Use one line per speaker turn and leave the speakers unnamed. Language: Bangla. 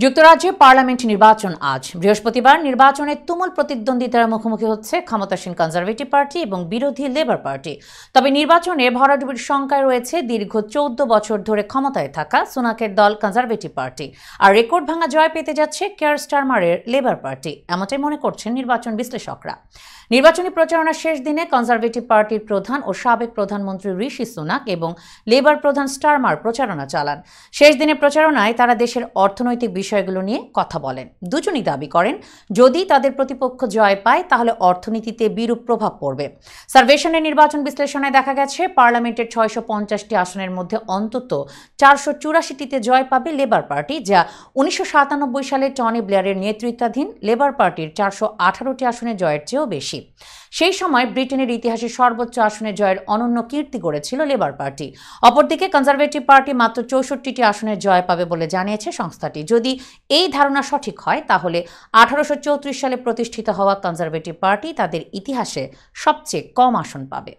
যুক্তরাজ্যে পার্লামেন্ট নির্বাচন আজ বৃহস্পতিবার নির্বাচনে তুমুল প্রতিদ্বন্দ্বিতার মুখোমুখি হচ্ছে ক্ষমতাসীন কনজারভেটিভ পার্টি এবং বিরোধী লেবার পার্টি। তবে নির্বাচনে ভরাডুবির শঙ্কায় রয়েছে দীর্ঘ 14 বছর ধরে ক্ষমতায় থাকা সুনাকের দল কনজারভেটিভ পার্টি, আর রেকর্ড ভাঙা জয় পেতে যাচ্ছে কেয়ার স্টারমারের লেবার পার্টি, এমনটাই মনে করছেন নির্বাচন বিশ্লেষকরা। নির্বাচনী প্রচারণার শেষ দিনে কনজারভেটিভ পার্টির প্রধান ও সাবেক প্রধানমন্ত্রী ঋষি সুনাক এবং লেবার প্রধান স্টারমার প্রচারণা চালান। শেষ দিনে প্রচারণায় তারা দেশের অর্থনৈতিক বিষয়গুলো নিয়ে কথা বলেন। দুজনই দাবি করেন যদি তাদের প্রতিপক্ষ জয় পায় তাহলে অর্থনীতিতে বিরূপ প্রভাব পড়বে। সার্ভেশনের নির্বাচন বিশ্লেষণে দেখা গেছে পার্লামেন্টের 650টি আসনের মধ্যে অন্তত 484টিতে জয় পাবে লেবার পার্টি, যা 1997 সালে টনি ব্লেয়ারের নেতৃত্বাধীন লেবার পার্টির 418টি আসনে জয়ের চেয়েও বেশি। সেই সময় ব্রিটেনের ইতিহাসে সর্বোচ্চ আসনে জয়ের অনন্য কীর্তি গড়েছিল লেবার পার্টি। অপরদিকে কনজারভেটিভ পার্টি মাত্র 64টি আসনে জয় পাবে বলে জানিয়েছে সংস্থাটি। যদি এই ধারণা সঠিক হয় তাহলে 1834 সালে প্রতিষ্ঠিত হওয়া কনজারভেটিভ পার্টি তাদের ইতিহাসে সবচেয়ে কম আসন পাবে।